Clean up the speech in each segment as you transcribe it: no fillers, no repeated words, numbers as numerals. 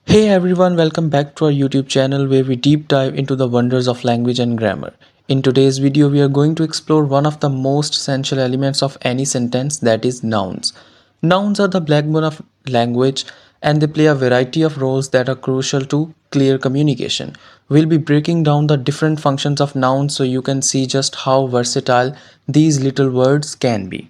Hey everyone, welcome back to our YouTube channel where we deep dive into the wonders of language and grammar. In today's video, we are going to explore one of the most essential elements of any sentence, that is nouns. Nouns are the backbone of language and they play a variety of roles that are crucial to clear communication. We'll be breaking down the different functions of nouns so you can see just how versatile these little words can be.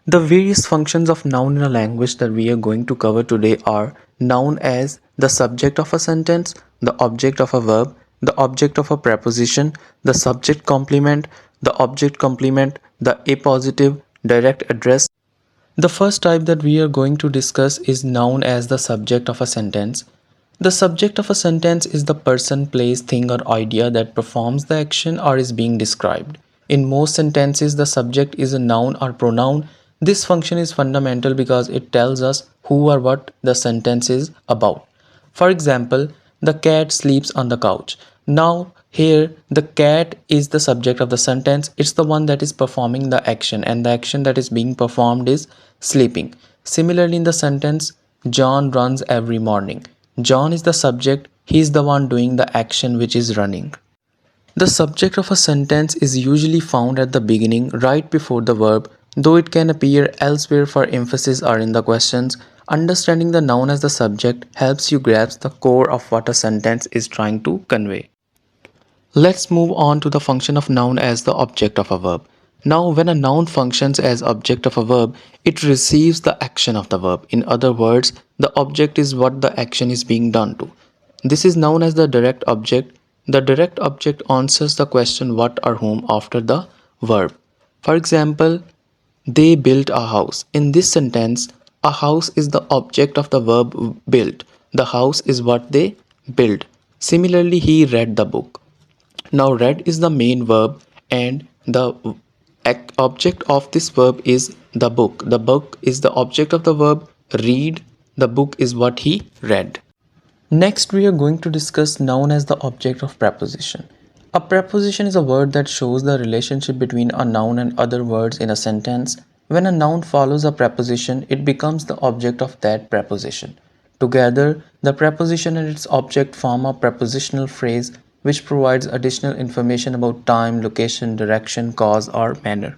The various functions of noun in a language that we are going to cover today are noun as the subject of a sentence, the object of a verb, the object of a preposition, the subject complement, the object complement, the appositive, direct address. The first type that we are going to discuss is noun as the subject of a sentence. The subject of a sentence is the person, place, thing, or idea that performs the action or is being described. In most sentences, the subject is a noun or pronoun. This function is fundamental because it tells us who or what the sentence is about. For example, the cat sleeps on the couch. Now, here the cat is the subject of the sentence. It's the one that is performing the action, and the action that is being performed is sleeping. Similarly, in the sentence, John runs every morning. John is the subject, he is the one doing the action which is running. The subject of a sentence is usually found at the beginning, right before the verb, though it can appear elsewhere for emphasis or in the questions. Understanding the noun as the subject helps you grasp the core of what a sentence is trying to convey. Let's move on to the function of noun as the object of a verb. Now, when a noun functions as object of a verb, it receives the action of the verb. In other words, the object is what the action is being done to. This is known as the direct object. The direct object answers the question what or whom after the verb. For example, they built a house. In this sentence, a house is the object of the verb built. The house is what they built. Similarly, he read the book. Now read is the main verb and the object of this verb is the book. The book is the object of the verb read. The book is what he read. Next, we are going to discuss noun as the object of preposition. A preposition is a word that shows the relationship between a noun and other words in a sentence. When a noun follows a preposition, it becomes the object of that preposition. Together, the preposition and its object form a prepositional phrase which provides additional information about time, location, direction, cause, or manner.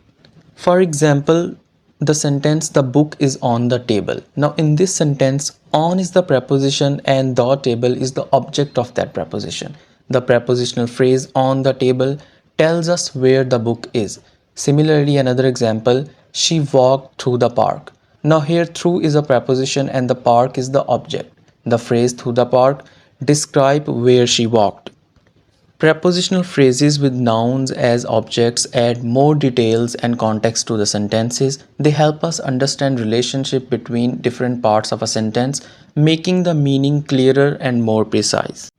For example, the sentence the book is on the table. Now in this sentence, on is the preposition and the table is the object of that preposition. The prepositional phrase on the table tells us where the book is. Similarly, another example, she walked through the park. Now here through is a preposition and the park is the object. The phrase through the park describe where she walked. Prepositional phrases with nouns as objects add more details and context to the sentences. They help us understand relationship between different parts of a sentence, making the meaning clearer and more precise.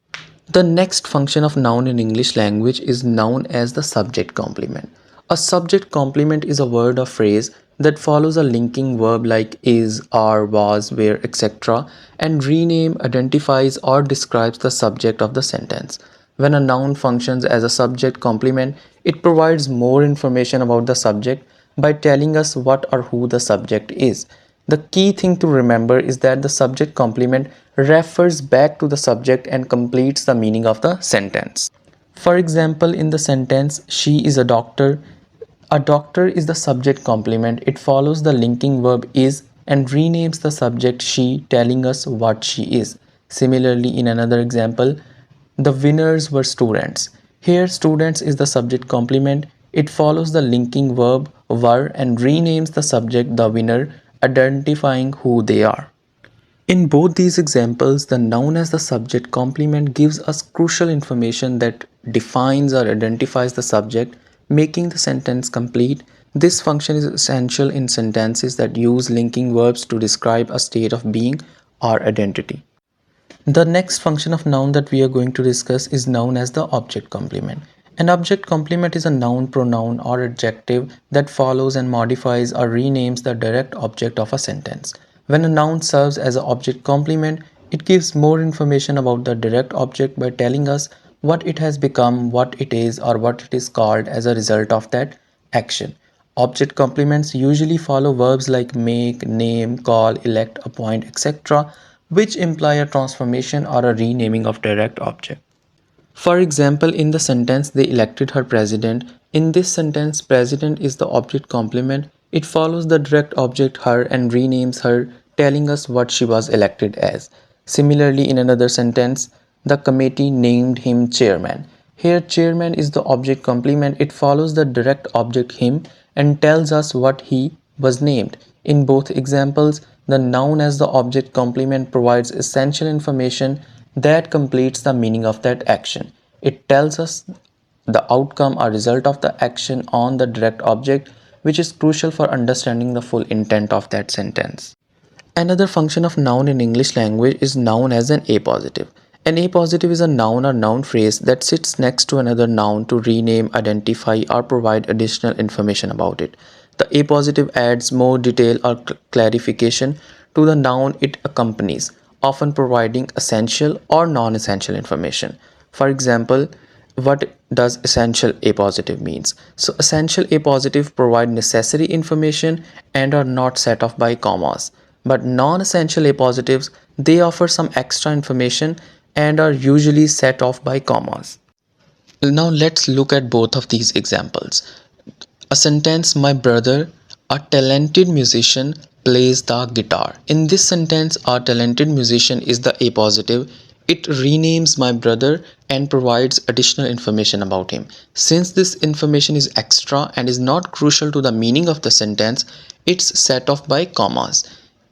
The next function of noun in English language is noun as the subject complement. A subject complement is a word or phrase that follows a linking verb like is, are, was, were, etc. and rename, identifies or describes the subject of the sentence. When a noun functions as a subject complement, it provides more information about the subject by telling us what or who the subject is. The key thing to remember is that the subject complement refers back to the subject and completes the meaning of the sentence. For example, in the sentence, she is a doctor is the subject complement. It follows the linking verb is and renames the subject she, telling us what she is. Similarly, in another example, the winners were students. Here, students is the subject complement. It follows the linking verb were and renames the subject the winner, identifying who they are. In both these examples, the noun as the subject complement gives us crucial information that defines or identifies the subject, making the sentence complete. This function is essential in sentences that use linking verbs to describe a state of being or identity. The next function of noun that we are going to discuss is known as the object complement. An object complement is a noun, pronoun, or adjective that follows and modifies or renames the direct object of a sentence. When a noun serves as an object complement, it gives more information about the direct object by telling us what it has become, what it is, or what it is called as a result of that action. Object complements usually follow verbs like make, name, call, elect, appoint, etc., which imply a transformation or a renaming of direct object. For example, in the sentence they elected her president, in this sentence president is the object complement. It follows the direct object her and renames her, telling us what she was elected as. Similarly, in another sentence, the committee named him chairman. Here chairman is the object complement. It follows the direct object him and tells us what he was named. In both examples, the noun as the object complement provides essential information that completes the meaning of that action. It tells us the outcome or result of the action on the direct object, which is crucial for understanding the full intent of that sentence. Another function of noun in English language is known as an appositive. An appositive is a noun or noun phrase that sits next to another noun to rename, identify, or provide additional information about it. The appositive adds more detail or clarification to the noun it accompanies, often providing essential or non-essential information. For example, what does essential appositive means? So essential appositive provide necessary information and are not set off by commas, but non-essential appositives, they offer some extra information and are usually set off by commas. Now let's look at both of these examples. A sentence, my brother, a talented musician, plays the guitar. In this sentence, a talented musician is the appositive. It renames my brother and provides additional information about him. Since this information is extra and is not crucial to the meaning of the sentence, it's set off by commas.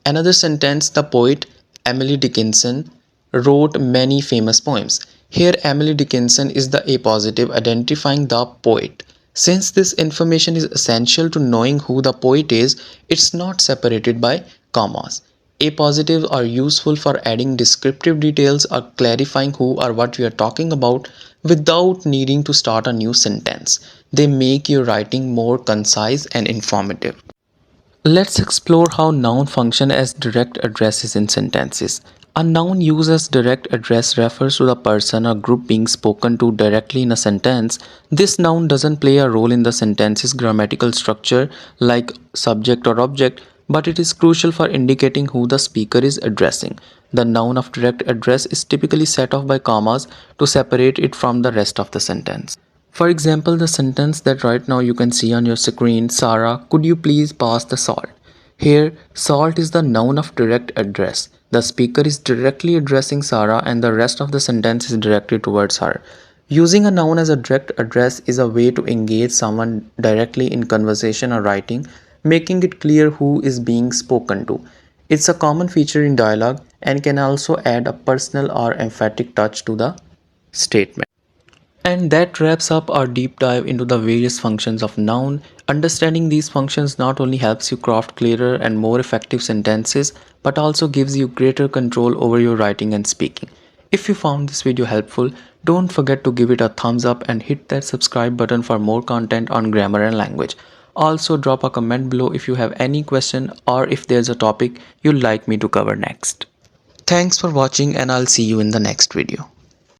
Another sentence, the poet Emily Dickinson wrote many famous poems. Here Emily Dickinson is the appositive identifying the poet. Since this information is essential to knowing who the poet is, it's not separated by commas. Appositives are useful for adding descriptive details or clarifying who or what we are talking about without needing to start a new sentence. They make your writing more concise and informative. Let's explore how noun function as direct addresses in sentences. A noun used as direct address refers to the person or group being spoken to directly in a sentence. This noun doesn't play a role in the sentence's grammatical structure like subject or object, but it is crucial for indicating who the speaker is addressing. The noun of direct address is typically set off by commas to separate it from the rest of the sentence. For example, the sentence that right now you can see on your screen, Sarah, could you please pass the salt? Here, salt is the noun of direct address. The speaker is directly addressing Sarah and the rest of the sentence is directed towards her. Using a noun as a direct address is a way to engage someone directly in conversation or writing, making it clear who is being spoken to. It's a common feature in dialogue and can also add a personal or emphatic touch to the statement. And that wraps up our deep dive into the various functions of noun. Understanding these functions not only helps you craft clearer and more effective sentences, but also gives you greater control over your writing and speaking. If you found this video helpful, don't forget to give it a thumbs up and hit that subscribe button for more content on grammar and language. Also drop a comment below if you have any question or if there's a topic you'd like me to cover next. Thanks for watching and I'll see you in the next video.